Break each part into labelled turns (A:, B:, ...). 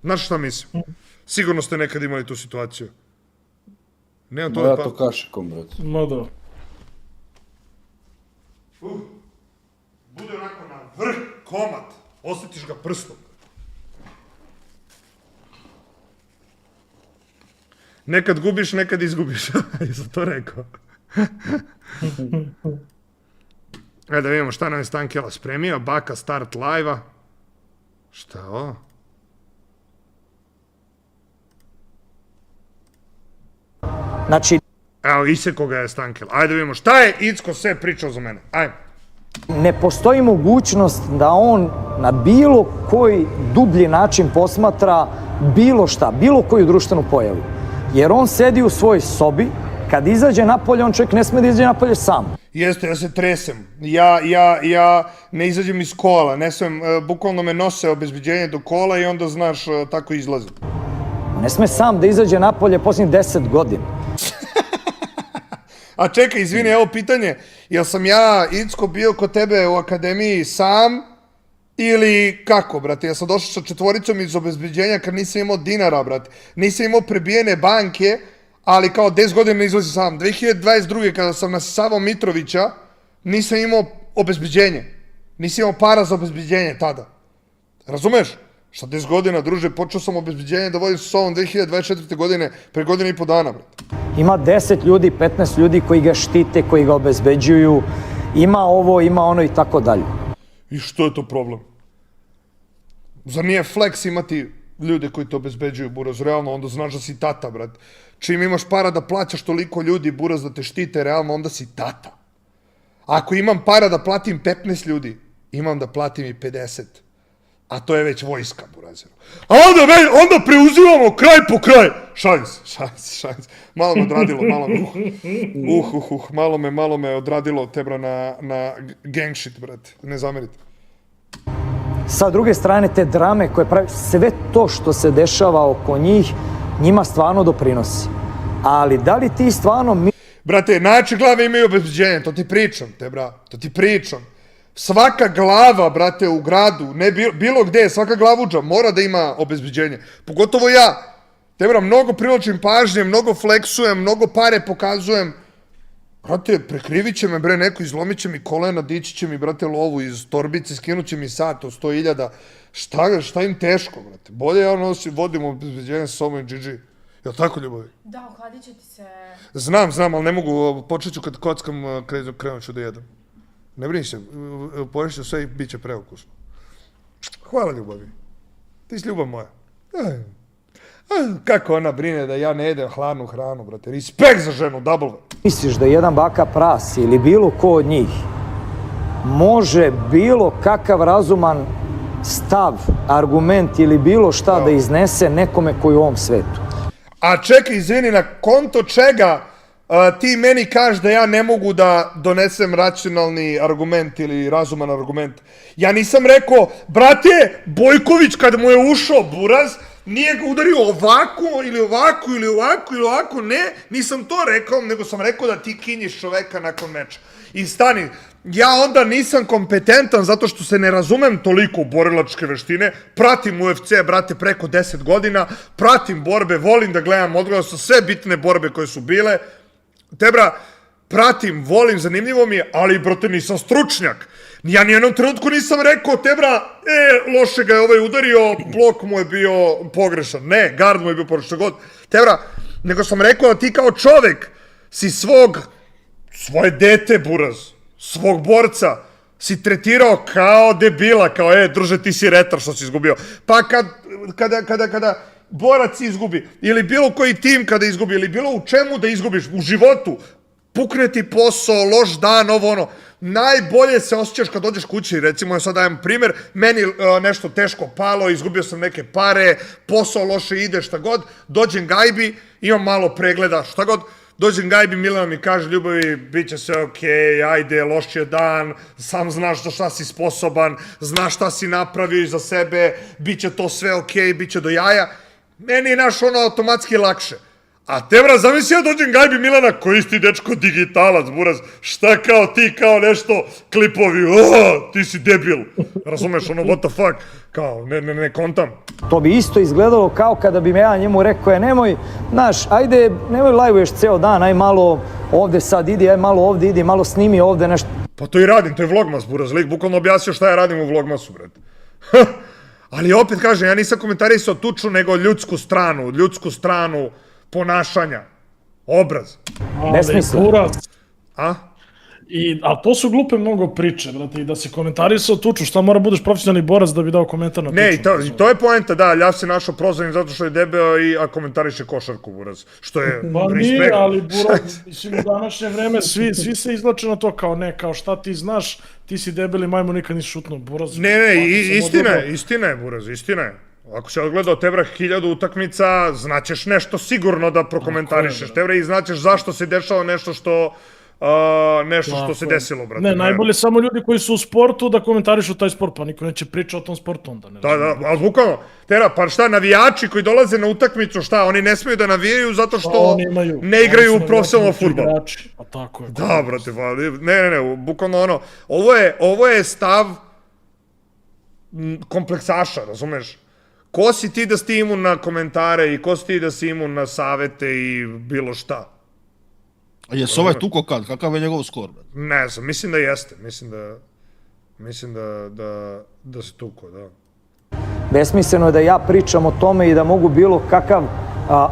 A: Znaš šta mislim? Sigurno ste nekad imali tu situaciju. Nemam to
B: Ja to kašikom, brate.
C: Ma da.
A: Bude onako na vrh komad. Osjetiš ga prstom. Nekad gubiš, nekad izgubiš. Jesam to rekao. Da vidimo šta nam je Stankela spremio. Baka start live-a. Šta ovo?
D: Znači,
A: Evo, iseko ga je Stankel. Ajde vidimo šta je Icko sve pričao za mene. Ajde.
D: ne postoji mogućnost da on na bilo koji dublji način posmatra bilo šta, bilo koju društvenu pojavu. Jer on sedi u svojoj sobi, kad izađe napolje, on čovjek ne sme da izađe napolje sam.
A: Jeste, ja se tresem. Ja ne izađem iz kola, ne smem, bukvalno me nose obezbeđenje do kola i onda, znaš, tako izlazim.
D: Ne sme sam da izađe napolje posljednjih 10 godina.
A: A čekaj, izvini, evo pitanje, jel sam ja, Icko, bio kod tebe u akademiji sam ili kako, brate? Ja sam došao sa 4 iz obezbeđenja kad nisam imao dinara, brate. Nisam imao prebijene banke, ali kao 10 godina ne izlazi sam. 2022. kada sam nasisavao Mitrovića, nisam imao obezbeđenje. Nisam imao para za obezbeđenje tada. Razumeš? Šta 10 godina, druže, počeo sam obezbeđenje da vodim s sobom 2024. godine, pre godine i po dana, brate.
D: Ima 10 ljudi, 15 ljudi koji ga štite, koji ga obezbeđuju. Ima ovo, ima ono i tako dalje.
A: I što je to problem? Zar nije flex imati ljude koji te obezbeđuju, Buraz? Realno, onda znaš da si tata, brat. Čim imaš para da plaćaš toliko ljudi, Buraz, da te štite, realno, onda si tata. Ako imam para da platim 15 ljudi, imam da platim i 50. A to je već vojska, Burazeru. A onda preuzimamo kraj po kraj. Šalim se. Malo me odradilo, malo me odradilo tebra na gang shit, brate. Ne zamerite.
D: Sa druge strane, te drame koje pravi, sve to što se dešava oko njih, njima stvarno doprinosi. Ali da li ti stvarno...
A: Brate, najjače glave imaju obezbeđenje, to ti pričam. Svaka glava, brate, u gradu, ne bilo gde, svaka glavuđa mora da ima obezbeđenje. Pogotovo ja. Tebra, mnogo privlačim pažnje, mnogo fleksujem, mnogo pare pokazujem. Brate, prekrivit će me, bre, neko, izlomit će mi kolena, dići će mi, brate, lovu iz torbice, skinut će mi sat od 100.000. Šta im teško, brate? Bolje ja vodim obezbeđenje sa sobom i GG. Jel' tako, ljubavi?
E: Da, ohladit će ti se...
A: Znam, ali ne mogu, počet ću kad kockam, krenut ću da jedem. Ne brini se, poješću sve i bit će preukusno. Hvala, ljubavi. Ti si ljubav moja. Kako ona brine da ja ne jedem hladnu hranu, brate. Respekt za ženu, double.
D: Misliš da jedan baka Pras ili bilo ko od njih može bilo kakav razuman stav, argument ili bilo šta da iznese nekome koji je u ovom svetu?
A: A čekaj, izvini, na konto čega ti meni kažeš da ja ne mogu da donesem racionalni argument ili razuman argument? Ja nisam rekao, brate, Bojković kad mu je ušao Buraz, nije ga udario ovako ili ovako ili ovako ili ovako, ne, nisam to rekao, nego sam rekao da ti kinjiš čoveka nakon meča. I stani, ja onda nisam kompetentan zato što se ne razumem toliko u borilačke veštine, pratim UFC, brate, preko 10 godina, pratim borbe, volim da gledam, odgledao sam sve bitne borbe koje su bile, tebra, pratim, volim, zanimljivo mi je, ali, brate, nisam stručnjak. Ja nijednom trenutku nisam rekao, tebra, loše ga je ovaj udario, blok mu je bio pogrešan. Ne, gard mu je bio pogrešan god. Tebra, nego sam rekao da ti kao čovek si svoje dete, Buraz, svog borca, si tretirao kao debila, kao, druže, ti si retar što si izgubio. Pa kada borac izgubi, ili bilo koji tim kada izgubi, ili bilo u čemu da izgubiš, u životu, pukne ti posao, loš dan, ovo ono, najbolje se osjećaš kad dođeš kući, recimo, ja sad dajem primer, meni nešto teško palo, izgubio sam neke pare, posao loše ide, šta god, dođem gajbi, imam malo pregleda, šta god, dođem gajbi, Milana mi kaže, ljubavi, bit će sve okej, ajde, loš je dan, sam znaš za šta si sposoban, znaš šta si napravio za sebe, bit će to sve okej, bit će do jaja. Meni je naš ono automatski lakše. A te, bra, zamisli ja dođem Gajbi Milana, koji si ti dečko digitalac, buraz, šta kao ti, kao nešto, klipovi, ti si debil, razumeš, ono, what the fuck, kao, ne kontam.
D: To bi isto izgledalo kao kada bi me ja njemu rekao, nemoj, znaš, ajde, nemoj lajvuješ ceo dan, aj malo ovde sad idi, aj malo ovde idi, malo snimi ovde nešto.
A: Pa to i radim, to je vlogmas, buraz, lik bukvalno objasnio šta ja radim u vlogmasu, brate. Ali opet kažem, ja nisam komentarisao tuču, nego ljudsku stranu ponašanja, obraz.
D: Besmisleno.
A: A?
B: A to su glupe mnogo priče, brate, i da si komentarisao tuču, šta mora budeš profesionalni borac da bi dao komentar na tuču?
A: Ne, i to je poenta, da, Ljav se našao prozvanim zato što je debeo, a komentariše košarku, buraz, što je
B: Pa nije, ali buraz, mislim, u današnje vreme svi se izlače na to kao ne, kao šta ti znaš, ti si debeli majmu, nikad nisi šutnuo, buraz.
A: Ne, istina je, buraz, istina je. Ako si odgledao Tebra 1000 utakmica, znaćeš nešto sigurno da prokomentarišeš, Tebra, i znaćeš zašto se dešava nešto što se desilo, brate.
B: Ne, najbolje samo ljudi koji su u sportu da komentarišu taj sport, pa niko neće priča o tom sportu onda.
A: Da, ali bukvalno, Tera, pa šta, navijači koji dolaze na utakmicu, šta, oni ne smeju da navijaju zato što ne igraju u profesionalno fudbal.
B: Pa tako je.
A: Da, brate, pa, ne, bukvalno ono, ovo je stav kompleksaša, razumeš? Ko si ti da si imun na komentare i ko si ti da si imun na savete i bilo šta?
C: A jesu ovaj tuko kad? Kakav je njegov skor?
A: Ne znam, mislim da jeste. Mislim da se tuko, da.
D: Besmisleno je da ja pričam o tome i da mogu bilo kakav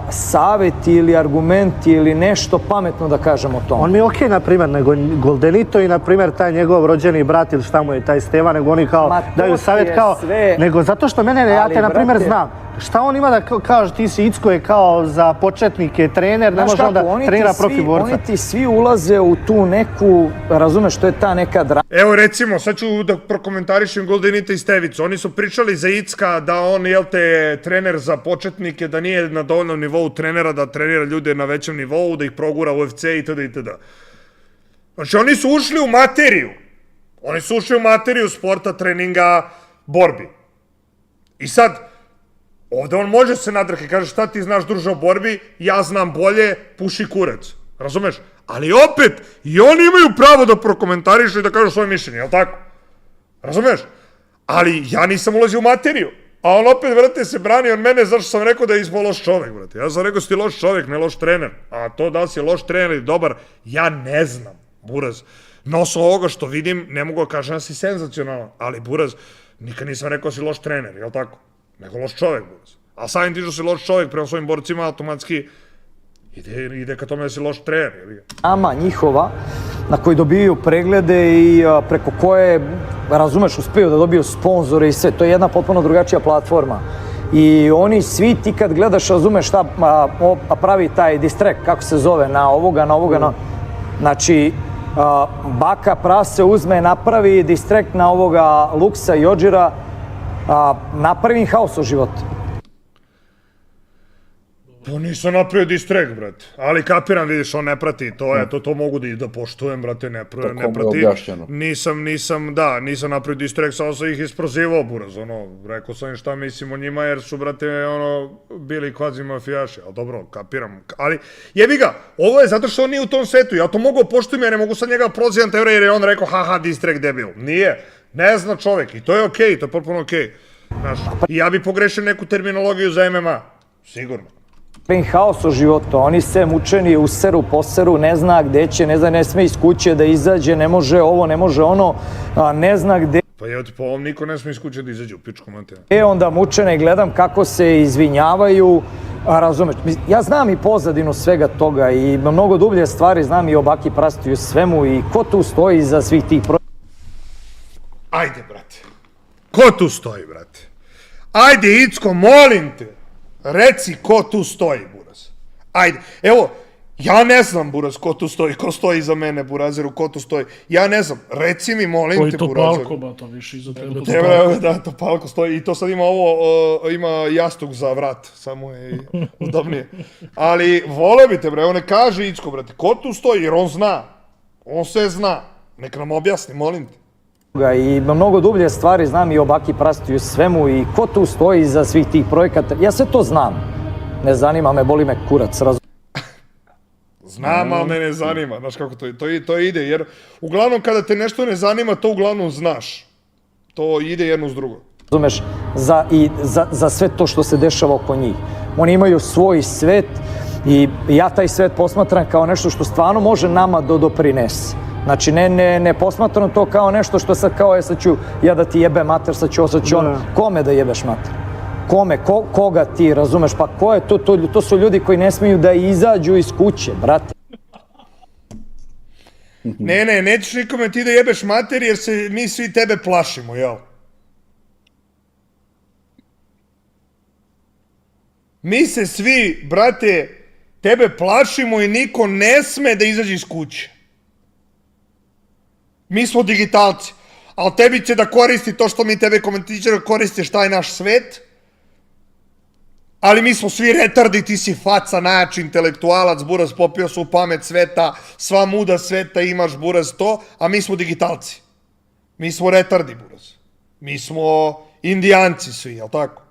D: savet ili argument ili nešto pametno da kažem o tome.
E: On mi je okej, na primjer, nego Goldenito i, na primjer, taj njegov rođeni brat ili šta mu je, taj Steva, nego oni kao daju savjet kao, nego zato što mene, ja te, na primjer, znam. Šta on ima da kaže, ti si Icko je kao za početnike trener, ne može onda trenira profi borca.
D: Oni ti svi ulaze u tu neku, razumeš, što je ta neka drama.
A: Evo recimo, sad ću da prokomentarišem Goldenita i Stevicu. Oni su pričali za Icka da on, jel te, trener za početnike, da nije na dovoljnom nivou trenera, da trenira ljude na većem nivou, da ih progura u UFC itd. itd. Znači, oni su ušli u materiju. Oni su ušli u materiju sporta, treninga, borbi. I sad, ovde on može se nadrke, kaže šta ti znaš druže o borbi, ja znam bolje, puši kurac, razumeš? Ali opet, i oni imaju pravo da prokomentarišu i da kažu svoje mišljenje, jel tako? Razumeš? Ali ja nisam ulazio u materiju, a on opet, brate, se brani od mene zašto sam rekao da je izbao loš čovek, brate. Ja sam rekao si ti loš čovek, ne loš trener, a to da si loš trener ili dobar, ja ne znam, buraz. Na osnovu ovoga što vidim, ne mogu da kažem da si senzacionalan, ali buraz, nikad nisam rekao da si loš trener, jel tako? Nego loš čovek, buraz. A samim ti što si loš čovek prema svojim borcima, automatski ide ka tome da si loš trener.
D: Ama njihova, na koji dobijaju preglede i preko koje, razumeš, uspeju da dobiju sponzore i sve. To je jedna potpuno drugačija platforma. I oni svi, ti kad gledaš, razumeš šta pravi taj distrekt, kako se zove, na ovoga. Znači, Baka Prase uzme, napravi distrekt na ovoga Luksa i Odžira, napravi im haos u životu.
A: Pa nisam napravio distrekt, brate. Ali kapiram, vidiš, on ne prati, to mogu da poštujem, brate, ne prati.
F: Tako mu je objašnjeno.
A: Nisam napravio distrekt, samo sam ih isprozivao, buraz, rekao sam im šta mislim o njima, jer su, brate, bili kvazi mafijaši, ali dobro, kapiram. Ali, jebi ga, ovo je zato što on nije u tom svetu, ja to mogu poštujem, ja ne mogu sad njega prozivam te jer je on rekao, haha, distrekt debil. Nije, ne zna čovek i to je okej, to je potpuno okej. I ja bi pogrešio neku terminologiju za MMA, sigurno.
D: Haos u životu, oni se mučeni, useru, poseru, ne zna gde će, ne sme iz kuće da izađe, ne može ovo, ne može ono, ne zna gde.
A: Pa evo ti po ovom niko ne sme iz kuće da izađe u pičku materiju.
D: Onda mučene gledam kako se izvinjavaju, razumeš, ja znam i pozadinu svega toga i mnogo dublje stvari, znam i o Baki Prasti u svemu i ko tu stoji iza svih tih
A: Ajde, brate, ko tu stoji, brate? Ajde, Icko, molim te. Reci ko tu stoji, buraz. Ajde, evo, ja ne znam, buraz, ko tu stoji, ko stoji iza mene, burazeru, ko tu stoji. Ja ne znam, reci mi, molim te, burazeru.
B: Topalko, ba, to više iza tebe.
A: Da, Topalko stoji i to sad ima jastuk za vrat, samo je udobnije. Ali, vole bi te, bre, evo ne kaže Icko, brate, ko tu stoji, jer on zna. On sve zna. Neka nam objasni, molim te.
D: I mnogo dublje stvari znam i o Baki Prasti u svemu i ko tu stoji iza svih tih projekata. Ja sve to znam. Ne zanima me, boli me kurac.
A: Znam, ali me ne zanima, znaš kako to ide, jer uglavnom kada te nešto ne zanima, to uglavnom znaš. To ide jedno s drugo.
D: Razumeš, za sve to što se dešava oko njih. Oni imaju svoj svet i ja taj svet posmatram kao nešto što stvarno može nama da doprinese. Znači, ne posmatram to kao nešto što sad kao, sad ću ja da ti jebem mater, sad ću ono. Kome da jebeš mater? Kome? Koga ti, razumeš? Pa ko je to? To su ljudi koji ne smiju da izađu iz kuće, brate.
A: Ne, nećeš nikome ti da jebeš mater jer se mi svi tebe plašimo, jel? Mi se svi, brate, tebe plašimo i niko ne sme da izađe iz kuće. Mi smo digitalci, ali tebi će da koristi to što mi tebe komentaričara koristiš taj naš svet, ali mi smo svi retardi, ti si faca, najjači intelektualac, buraz, popio su pamet sveta, sva muda sveta imaš, buraz, to, a mi smo digitalci. Mi smo retardi, buraz. Mi smo indijanci svi, jel tako?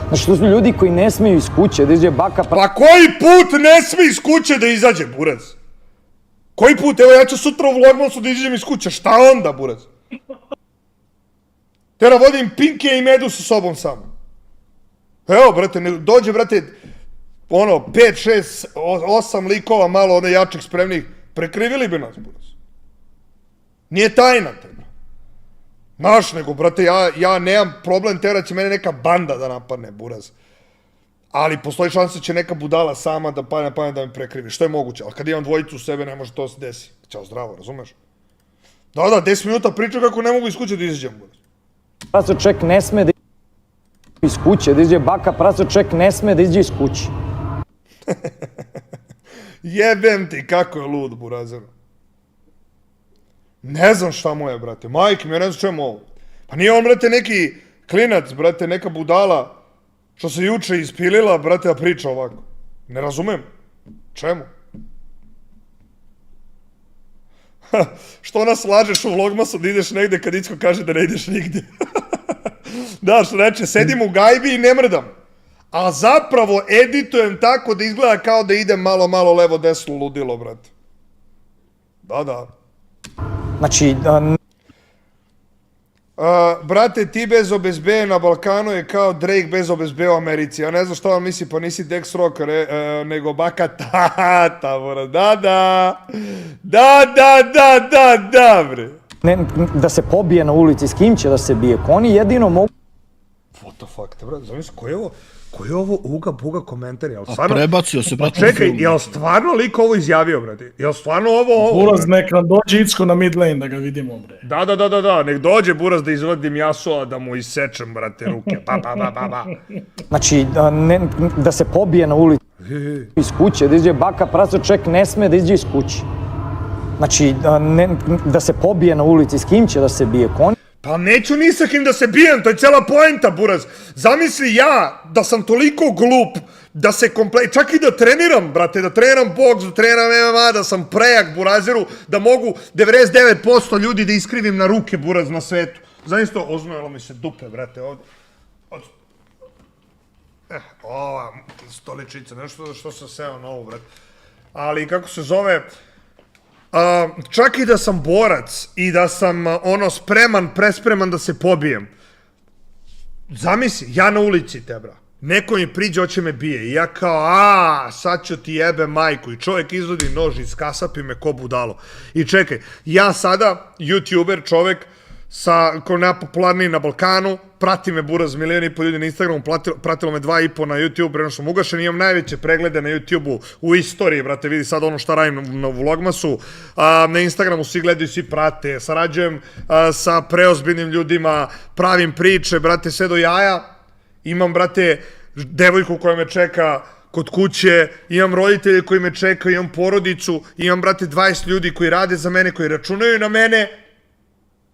D: Znači, to su ljudi koji ne smiju iz kuće, da izađe baka...
A: Pa koji put ne smije iz kuće da izađe, buraz? Koji put? Evo, ja ću sutra u Vlogmasu da izađem iz kuće, šta onda, buraz? Tera vodim Pinke i Medu sa sobom samo. Evo, brate, dođe, brate, 5, 6, 8 likova, malo one jačih spremnih, prekrivili bi nas, buraz. Nije tajna, tebe. Znaš, nego, brate, ja nemam problem, tera će mene neka banda da napadne, buraz. Ali postoji šansa da će neka budala sama da padne na pamet da me prekrivi, što je moguće, ali kad imam dvojicu u sebe ne može to se desi. Ćao, zdravo, razumeš? Da, 10 minuta pričam kako ne mogu iz kuće da izađem, buraz.
D: Praco čovjek ne sme da iz kuće, da izađe baka, praco čovjek ne sme da izađe iz kuće.
A: Jebem ti kako je lud, burazer. Ne znam šta mu je, brate, majke mi, ja ne znam čemu ovo. Pa nije on, brate, neki klinac, brate, neka budala što se juče ispilila, brate, da priča ovako. Ne razumem. Čemu? Što nas lažeš u Vlogmasu da ideš negde kad Icko kaže da ne ideš nigde? Da, što reče, sedim u gajbi i ne mrdam. A zapravo editujem tako da izgleda kao da idem malo levo desno ludilo, brate. Da.
D: Znači...
A: Brate, ti bez OBSB na Balkanu je kao Drake bez OBSB u Americi. Ja ne znam šta vam misli, pa nisi Dex Rock, nego baka tata, mora. Da, bre.
D: Da se pobije na ulici, s kim će da se bije? Oni jedino mogu...
A: What the fuck, te brate, zamisli, ko je ovo Uga Buga komentar, jel
C: A
A: stvarno...
C: prebacio se, brate.
A: Čekaj, jel stvarno lik ovo izjavio, brate? Jel stvarno ovo...
B: Buraz, nek nam dođe Icko na mid lane da ga vidimo, bre.
A: Da, nek dođe Buraz da izvadim Yasuo, da mu isečem, brate, ruke, pa.
D: Znači, da se pobije na ulici iz kuće, da izađe baka, praco čovjek ne sme da izađe iz kuće. Znači, da se pobije na ulici, s kim će da se bije?
A: Pa neću ni sa kim da se bijem, to je cijela poenta, buraz. Zamisli ja da sam toliko glup, da se čak i da treniram, brate, da treniram boks, da treniram MMA, da sam prejak burazeru, da mogu 99% ljudi da iskrivim na ruke, buraz, na svetu. Zamisli to, oznojilo mi se dupe, brate, ovdje. Ova stoličica, nešto što sam seo na ovu, brate. Ali, kako se zove... čak i da sam borac i da sam prespreman da se pobijem. Zamisli, ja na ulici te, bra. Neko mi priđe, hoće me bije. I ja kao, sad ću ti jebe majku. I čovjek izvodi nož iz kasapi me ko budalo. I čekaj, ja sada, youtuber, čovjek, ko najpopularniji na Balkanu, prati me buraz 1,5 miliona ljudi na Instagramu, pratilo me 2,5 na YouTube, prema što sam ugašen, imam najveće preglede na YouTube-u u istoriji, brate, vidi sad ono šta radim na Vlogmasu, na Instagramu svi gledaju, svi prate, sarađujem sa preozbiljnim ljudima, pravim priče, brate, sve do jaja, imam, brate, devojku koja me čeka kod kuće, imam roditelje koji me čekaju, imam porodicu, imam, brate, 20 ljudi koji rade za mene, koji računaju na mene,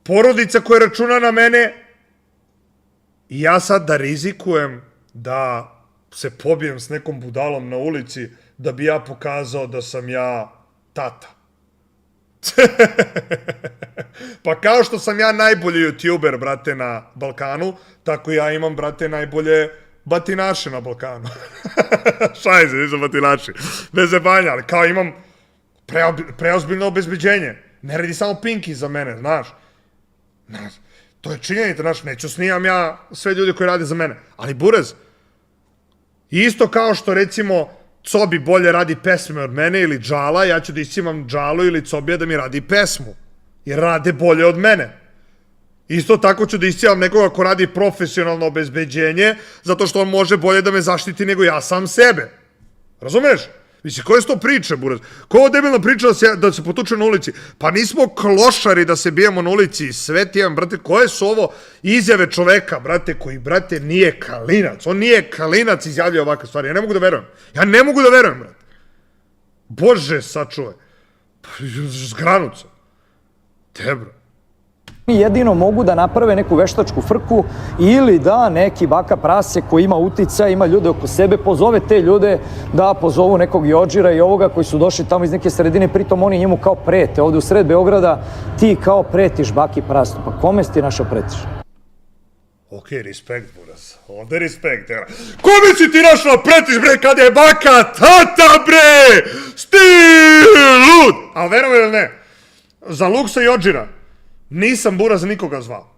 A: porodica koja računa na mene i ja sad da rizikujem da se pobijem s nekom budalom na ulici da bi ja pokazao da sam ja tata. Pa kao što sam ja najbolji youtuber, brate, na Balkanu, tako ja imam, brate, najbolje batinaše na Balkanu. Šajze, nisam batinaši. Bez zebanja, ali kao imam preozbiljno obezbeđenje. Ne radi samo Pinky za mene, znaš. To je činjenica, znaš, neću snimam ja sve ljudi koji rade za mene. Ali Buraz, isto kao što recimo Cobi bolje radi pesme od mene ili Džala, ja ću da iscimam Džalu ili Cobija da mi radi pesmu. Jer rade bolje od mene. Isto tako ću da iscimam nekoga ko radi profesionalno obezbeđenje, zato što on može bolje da me zaštiti nego ja sam sebe. Razumeš? Mislim, koje su to priče, Buraz? Ko je ovo debilna priča da se potuče na ulici? Pa nismo klošari da se bijemo na ulici i sve ti imam, brate, koje su ovo izjave čoveka, brate, koji, brate, nije Kalinac. On nije Kalinac izjavljaju ovakve stvari. Ja ne mogu da verujem. Ja ne mogu da verujem, brate. Bože, sačuvaj. Zgranut sam. Te, bro.
D: Jedino mogu da naprave neku veštačku frku ili da neki baka prase koji ima uticaj, ima ljude oko sebe, pozove te ljude da pozovu nekog Jođira i ovoga koji su došli tamo iz neke sredine, pritom oni njemu kao prete. Ovde u sred Beograda ti kao pretiš baki prastu. Pa kome si ti našao pretiš?
A: Ok, respekt, Buraz. Ovde respekt, evo. Kome si ti našao pretiš, bre, kada je baka tata, bre! Lud! A verujem ili ne, za Luksa Jođira nisam Buraz nikoga zvao.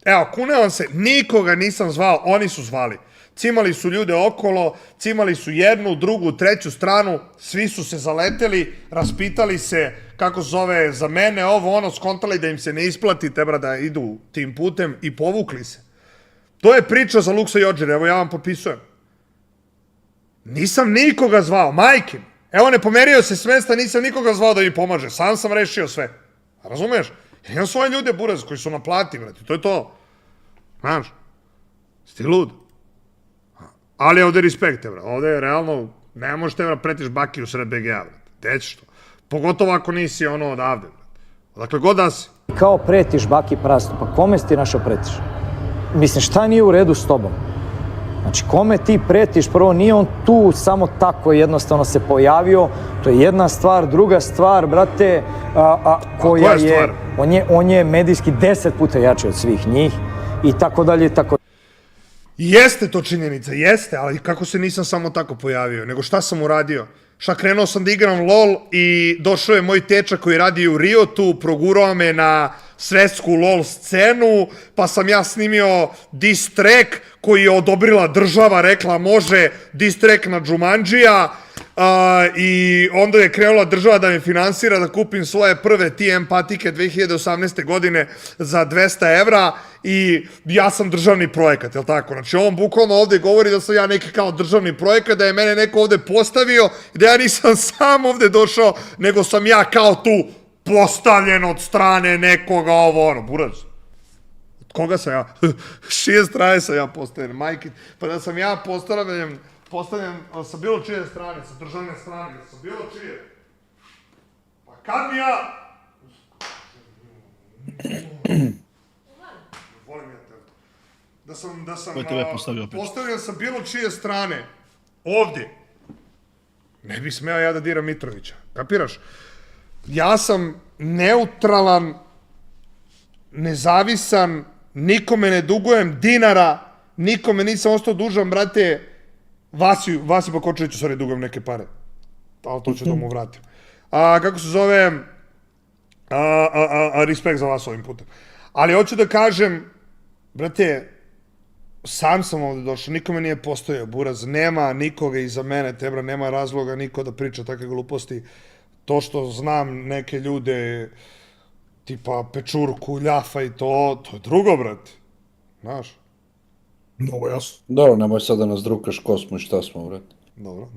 A: Evo, kunevam se, nikoga nisam zvao, oni su zvali. Cimali su ljude okolo, cimali su jednu, drugu, treću stranu, svi su se zaleteli, raspitali se kako zove za mene, ovo, ono, skontali da im se ne isplati, tebra da idu tim putem i povukli se. To je priča za Luksa Jođira, evo ja vam potpisujem. Nisam nikoga zvao, majke mi. Evo, ne pomerio se s mesta, nisam nikoga zvao da mi pomaže, sam sam rešio sve. Razumeš? Ja imam svoje ljude, Buraz, koji su na plati, brate, to je to. Znaš, sti lud. Ali ovde respekte, brate, ovde je realno, ne možete, brate, pretiš baki u sred BG-a, brate, gde ćeš to? Pogotovo ako nisi ono odavde, brate. Odakle god da si.
D: Kao pretiš baki prastu, pa kome si ti našao pretiš? Mislim, šta nije u redu s tobom? Znači, kome ti pretiš? Prvo, nije on tu samo tako jednostavno se pojavio. To je jedna stvar. Druga stvar, brate, koja je... On je medijski 10 puta jači od svih njih i tako dalje i tako.
A: Jeste to činjenica, jeste, ali kako se nisam samo tako pojavio, nego šta sam uradio? Šta, krenuo sam da igram LOL i došao je moj tečak koji radi u Riotu, progurao me na svetsku LOL scenu, pa sam ja snimio diss track koji je odobrila država, rekla može diss track na Džumandžija, i onda je krenula država da me finansira da kupim svoje prve TM patike 2018. godine za 200 evra i ja sam državni projekat, jel tako? Znači on bukvalno ovde govori da sam ja neki kao državni projekat, da je mene neko ovde postavio i da ja nisam sam ovde došao, nego sam ja kao tu postavljen od strane nekoga, ovo ono, Buraz. Od koga sam ja? Šije strane sam ja postavljen, majke, pa da sam ja postavljen sa bilo čije strane, sa državne strane, sa bilo čije. Pa kad mi ja... Volim ja tebe. Da sam postavljen sa bilo čije strane, ovdje, ne bi smeo ja da diram Mitrovića. Kapiraš? Ja sam neutralan, nezavisan, nikome ne dugujem dinara, nikome nisam ostao dužan, brate, Vasi Bakočeviću, sorry, dugujem neke pare. Ali to ću da mu vratim. Kako se zove, respekt za vas ovim putem. Ali hoću da kažem, brate, sam sam ovde došao, nikome nije postojao, Buraz, nema nikoga iza mene, tebra, nema razloga niko da priča takve gluposti. To što znam neke ljude, tipa Pečurku, Ljafa i to je drugo, brate. Znaš?
B: Ovo jasno.
F: Dobro, nemoj sad da nas drukaš ko smo i šta smo, brate.
A: Dobro.